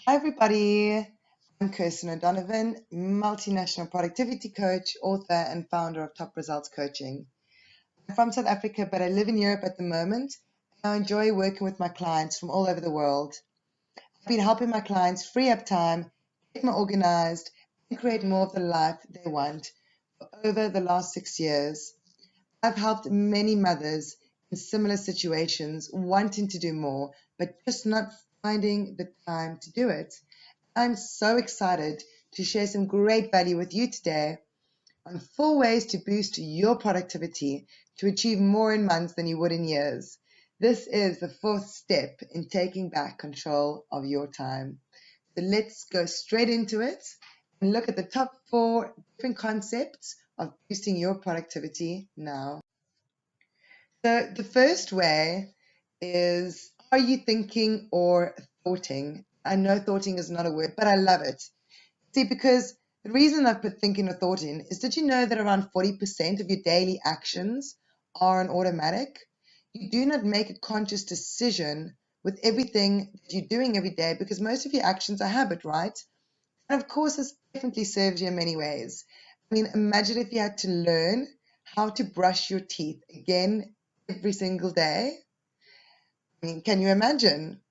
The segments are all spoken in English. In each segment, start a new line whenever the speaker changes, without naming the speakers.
Hi, everybody. I'm Kristin Odonovan, multinational productivity coach, author, and founder of Top Results Coaching. I'm from South Africa, but I live in Europe at the moment, and I enjoy working with my clients from all over the world. I've been helping my clients free up time, get more organized, and create more of the life they want for over the last 6 years. I've helped many mothers in similar situations wanting to do more, but just not finding the time to do it. I'm so excited to share some great value with you today on 4 ways to boost your productivity to achieve more in months than you would in years. This is the fourth step in taking back control of your time. So let's go straight into it and look at the top 4 different concepts of boosting your productivity now. So the first way is, are you thinking or thoughting? I know thoughting is not a word, but I love it. See, because the reason I put thinking or thought in is, did you know that around 40% of your daily actions are on automatic? You do not make a conscious decision with everything that you're doing every day because most of your actions are habit, right? And of course, this definitely serves you in many ways. I mean, imagine if you had to learn how to brush your teeth again every single day. I mean, can you imagine?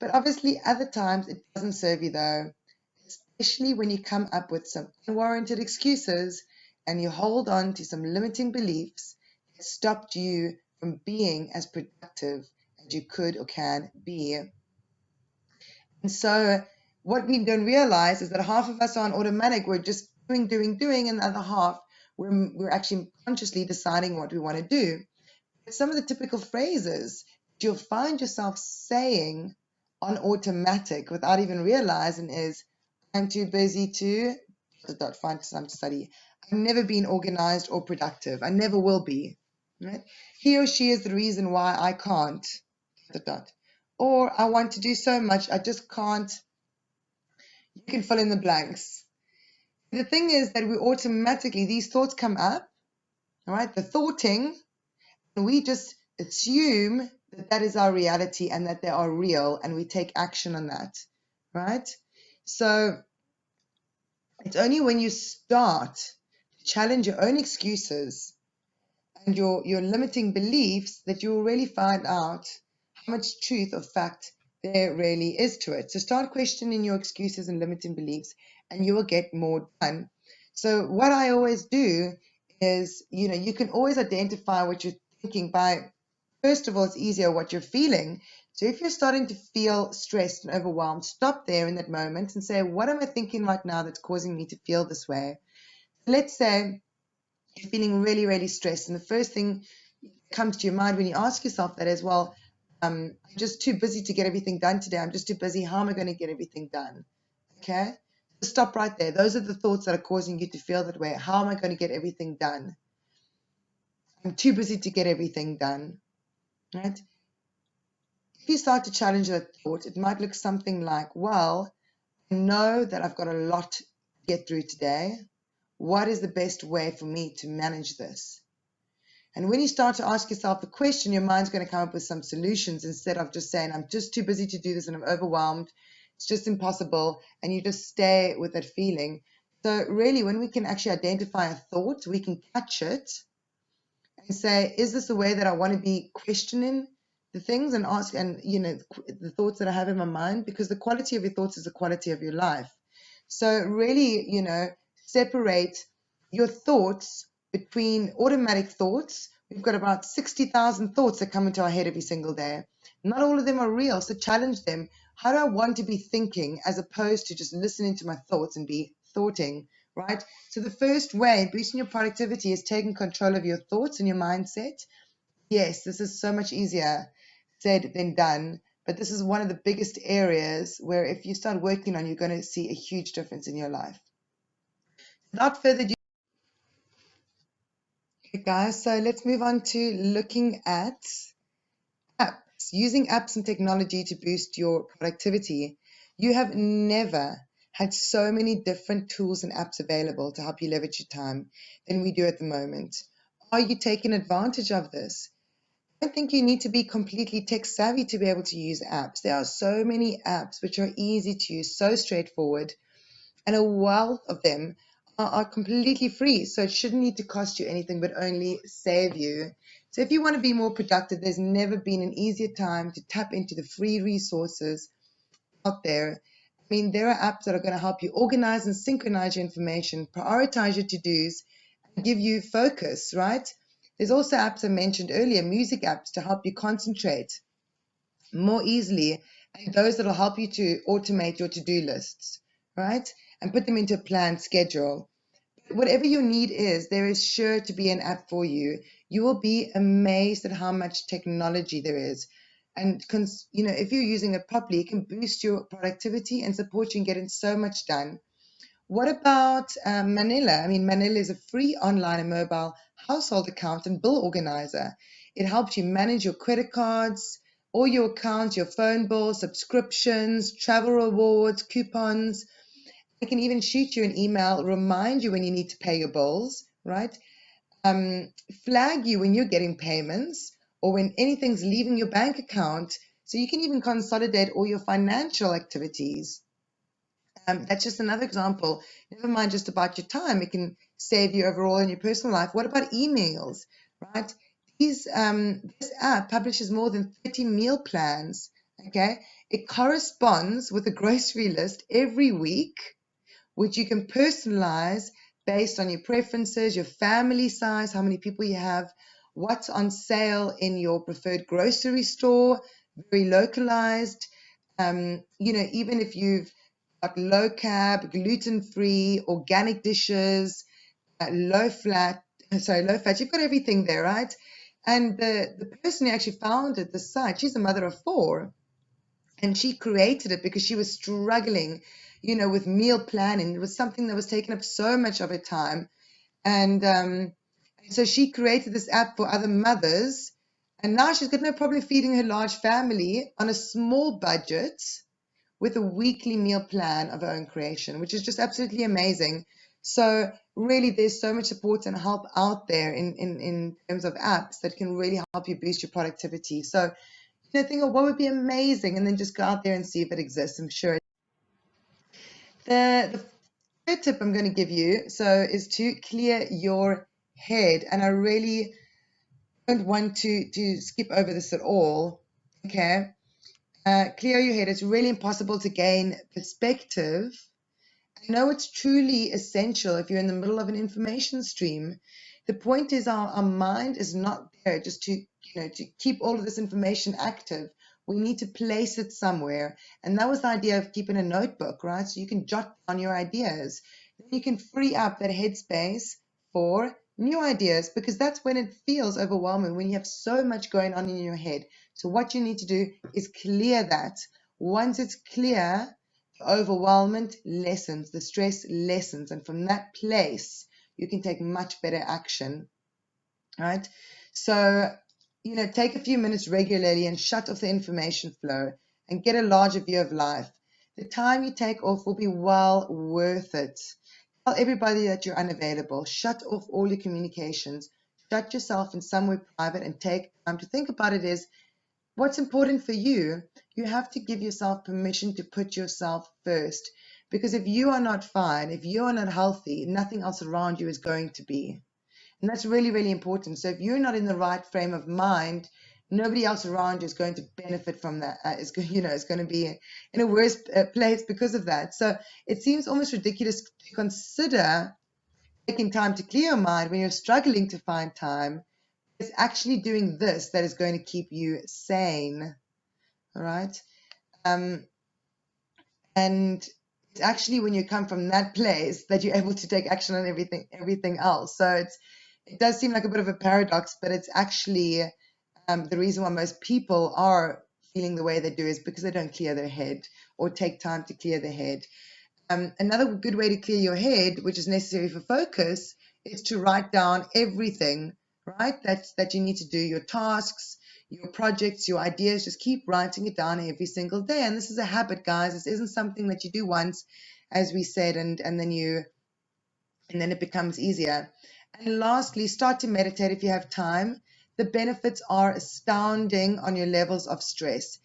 But obviously, other times it doesn't serve you though, especially when you come up with some unwarranted excuses and you hold on to some limiting beliefs that stopped you from being as productive as you could or can be. And so, what we don't realize is that half of us are on automatic. We're just doing, and the other half, we're actually consciously deciding what we want to do. But some of the typical phrases you'll find yourself saying on automatic without even realizing is, I'm too busy to find time to study. I've never been organized or productive. I never will be. Right? He or she is the reason why I can't. Or I want to do so much, I just can't. You can fill in the blanks. The thing is that we automatically, these thoughts come up, all right? The thoughting, and we just assume that that is our reality and that they are real, and we take action on that, right? So it's only when you start to challenge your own excuses and your limiting beliefs that you'll really find out how much truth or fact there really is to it. So start questioning your excuses and limiting beliefs, and you will get more done. So what I always do is, you can always identify what you're thinking by, first of all, it's easier what you're feeling. So if you're starting to feel stressed and overwhelmed, stop there in that moment and say, what am I thinking right now that's causing me to feel this way? Let's say you're feeling really, really stressed, and the first thing that comes to your mind when you ask yourself that is, well, I'm just too busy to get everything done today. I'm just too busy. How am I going to get everything done? Okay? So stop right there. Those are the thoughts that are causing you to feel that way. How am I going to get everything done? I'm too busy to get everything done. Right? If you start to challenge that thought, it might look something like, well, I know that I've got a lot to get through today. What is the best way for me to manage this? And when you start to ask yourself the question, your mind's going to come up with some solutions instead of just saying, I'm just too busy to do this and I'm overwhelmed. It's just impossible. And you just stay with that feeling. So really, when we can actually identify a thought, we can catch it and say, is this the way that I want to be questioning the things and ask, and, the thoughts that I have in my mind? Because the quality of your thoughts is the quality of your life. So really, separate your thoughts between automatic thoughts. We've got about 60,000 thoughts that come into our head every single day. Not all of them are real, so challenge them. How do I want to be thinking as opposed to just listening to my thoughts and be thoughting, right? So the first way in boosting your productivity is taking control of your thoughts and your mindset. Yes, this is so much easier said than done, but this is one of the biggest areas where if you start working on, you're going to see a huge difference in your life. Without further ado, okay, guys, so let's move on to looking at apps. Using apps and technology to boost your productivity. You have never had so many different tools and apps available to help you leverage your time than we do at the moment. Are you taking advantage of this? don't think you need to be completely tech savvy to be able to use apps. There are so many apps which are easy to use, so straightforward, and a wealth of them are completely free. So it shouldn't need to cost you anything, but only save you. So if you want to be more productive, there's never been an easier time to tap into the free resources out there. I mean, there are apps that are going to help you organize and synchronize your information, prioritize your to-dos, and give you focus, right? There's also apps I mentioned earlier, music apps to help you concentrate more easily, and those that will help you to automate your to-do lists, right? And put them into a planned schedule. Whatever your need is, there is sure to be an app for you. You will be amazed at how much technology there is. And if you're using it properly, it can boost your productivity and support you in getting so much done. What about Manila? I mean, Manila is a free online and mobile household account and bill organizer. It helps you manage your credit cards, all your accounts, your phone bills, subscriptions, travel rewards, coupons. It can even shoot you an email, remind you when you need to pay your bills, right? Flag you when you're getting payments or when anything's leaving your bank account. So you can even consolidate all your financial activities. That's just another example. Never mind just about your time. It can save you overall in your personal life. What about emails, right? This app publishes more than 30 meal plans, okay? It corresponds with a grocery list every week, which you can personalize based on your preferences, your family size, how many people you have, what's on sale in your preferred grocery store, very localized. Even if you've got low carb, gluten free, organic dishes, low fat, you've got everything there, right? And the person who actually founded the site, she's a mother of four, and she created it because she was struggling, with meal planning. It was something that was taking up so much of her time. And so she created this app for other mothers. And now she's got no problem feeding her large family on a small budget with a weekly meal plan of her own creation, which is just absolutely amazing. So really, there's so much support and help out there in terms of apps that can really help you boost your productivity. So think of what would be amazing, and then just go out there and see if it exists. I'm sure. The third tip I'm going to give you is to clear your head, and I really don't want to skip over this at all. Okay, clear your head. It's really impossible to gain perspective. I know it's truly essential if you're in the middle of an information stream. The point is our mind is not there just to keep all of this information active. We need to place it somewhere. And that was the idea of keeping a notebook, right? So you can jot down your ideas. Then you can free up that headspace for new ideas, because that's when it feels overwhelming, when you have so much going on in your head. So what you need to do is clear that. Once it's clear, overwhelmment lessens, the stress lessens, and from that place you can take much better action, right? So take a few minutes regularly and shut off the information flow and get a larger view of life. The time you take off will be well worth it. Tell everybody that you're unavailable. Shut off all your communications. Shut yourself in somewhere private and take time to think about it. Is what's important for you. You have to give yourself permission to put yourself first, because if you are not fine, if you are not healthy, nothing else around you is going to be. And that's really, really important. So if you're not in the right frame of mind, nobody else around you is going to benefit from that. Is going to be in a worse place because of that. So it seems almost ridiculous to consider taking time to clear your mind when you're struggling to find time. It's actually doing this that is going to keep you sane. All right. And it's actually when you come from that place that you're able to take action on everything else. So it does seem like a bit of a paradox, but it's actually the reason why most people are feeling the way they do is because they don't clear their head or take time to clear their head. Another good way to clear your head, which is necessary for focus, is to write down everything, right? That you need to do, your tasks, your projects, your ideas. Just keep writing it down every single day. And this is a habit, guys. This isn't something that you do once, as we said, and then it becomes easier. And lastly, start to meditate if you have time. the benefits are astounding on your levels of stress.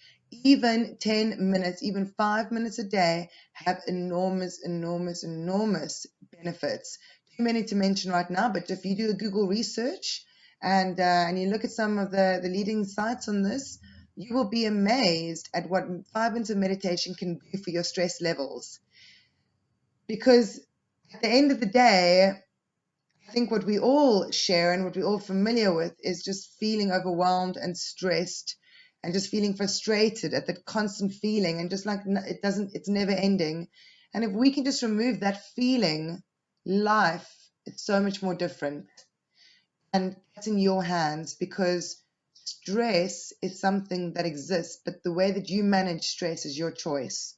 Even 10 minutes, even 5 minutes a day have enormous, enormous, enormous benefits. Too many to mention right now, but if you do a Google research and you look at some of the leading sites on this, you will be amazed at what 5 minutes of meditation can do for your stress levels. Because at the end of the day, I think what we all share and what we're all familiar with is just feeling overwhelmed and stressed and just feeling frustrated at that constant feeling and just like it's never ending. And if we can just remove that feeling, life is so much more different. And that's in your hands, because stress is something that exists, but the way that you manage stress is your choice.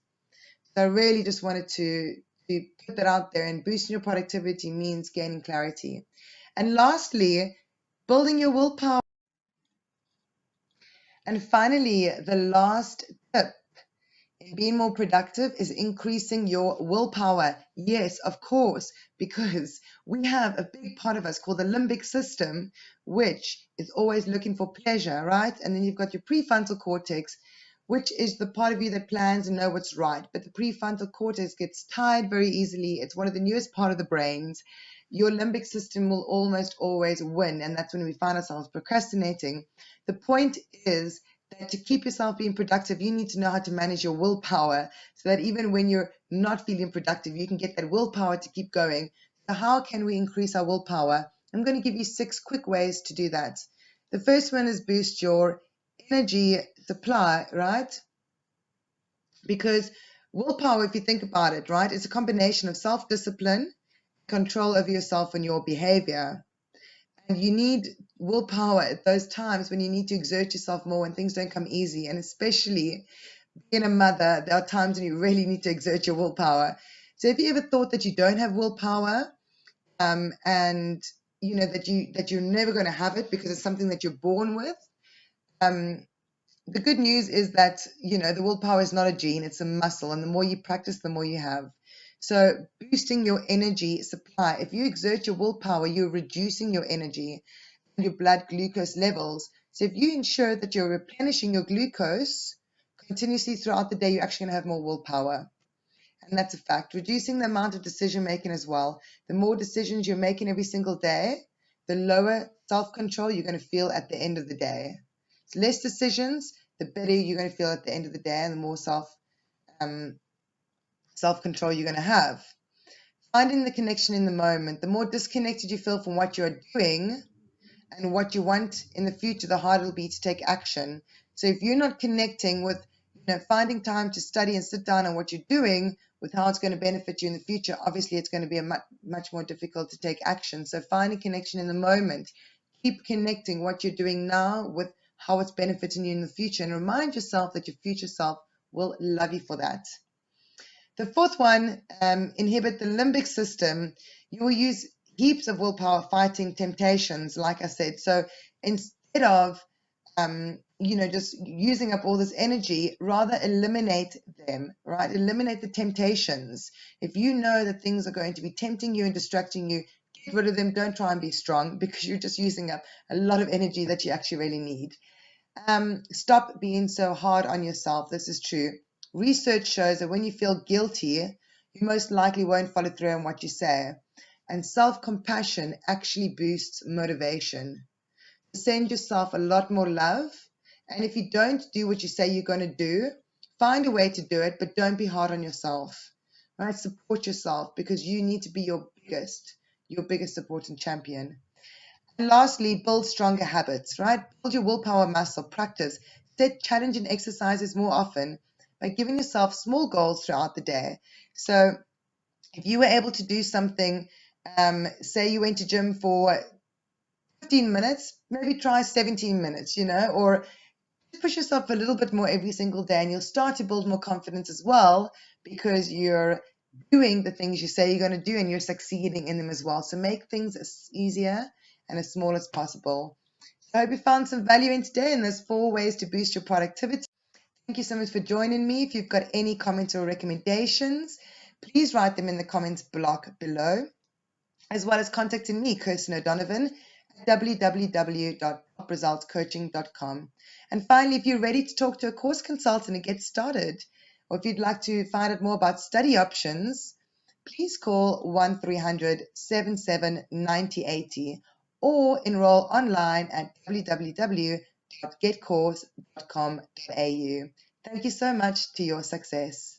So I really just wanted to put that out there, and boosting your productivity means gaining clarity. And lastly, building your willpower. And finally, the last tip in being more productive is increasing your willpower. Yes, of course, because we have a big part of us called the limbic system, which is always looking for pleasure, right? And then you've got your prefrontal cortex, which is the part of you that plans and know what's right. But the prefrontal cortex gets tired very easily. It's one of the newest part of the brains. Your limbic system will almost always win, and that's when we find ourselves procrastinating. The point is that to keep yourself being productive, you need to know how to manage your willpower so that even when you're not feeling productive, you can get that willpower to keep going. So how can we increase our willpower? I'm going to give you 6 quick ways to do that. The first one is boost your energy supply, right? Because willpower, if you think about it, right, it's a combination of self-discipline, control over yourself and your behavior. And you need willpower at those times when you need to exert yourself more, when things don't come easy. And especially being a mother, there are times when you really need to exert your willpower. So if you ever thought that you don't have willpower, and you know that you're never going to have it because it's something that you're born with, the good news is that, you know, the willpower is not a gene, it's a muscle. And the more you practice, the more you have. So boosting your energy supply. If you exert your willpower, you're reducing your energy and your blood glucose levels. So if you ensure that you're replenishing your glucose continuously throughout the day, you're actually going to have more willpower. And that's a fact. Reducing the amount of decision making as well. The more decisions you're making every single day, the lower self-control you're going to feel at the end of the day. So less decisions, the better you're going to feel at the end of the day, and the more self-control you're going to have. Finding the connection in the moment. The more disconnected you feel from what you're doing and what you want in the future, the harder it'll be to take action. So if you're not connecting with, you know, finding time to study and sit down on what you're doing with how it's going to benefit you in the future, obviously it's going to be much more difficult to take action. So finding connection in the moment. Keep connecting what you're doing now with how it's benefiting you in the future, and remind yourself that your future self will love you for that. The fourth one, inhibit the limbic system. You will use heaps of willpower fighting temptations, like I said. So instead of, you know, just using up all this energy, rather eliminate them, right? Eliminate the temptations. If you know that things are going to be tempting you and distracting you, get rid of them. Don't try and be strong, because you're just using up a lot of energy that you actually really need. Stop being so hard on yourself. This is true. Research shows that when you feel guilty, you most likely won't follow through on what you say. And self-compassion actually boosts motivation. Send yourself a lot more love. And if you don't do what you say you're going to do, find a way to do it, but don't be hard on yourself. Right? Support yourself, because you need to be your biggest support and champion. And lastly, build stronger habits, right? Build your willpower muscle, practice. Set challenging exercises more often by giving yourself small goals throughout the day. So if you were able to do something, say you went to gym for 15 minutes, maybe try 17 minutes, you know, or push yourself a little bit more every single day, and you'll start to build more confidence as well, because you're doing the things you say you're going to do and you're succeeding in them as well. So make things as easier and as small as possible. So I hope you found some value in today, and there's 4 ways to boost your productivity. Thank you so much for joining me. If you've got any comments or recommendations, please write them in the comments block below, as well as contacting me, Kristin Odonovan, at www topresultscoaching.com. And finally, if you're ready to talk to a course consultant and get started, or if you'd like to find out more about study options, please call 1300-779080 or enroll online at www.getcourse.com.au. Thank you so much. To your success.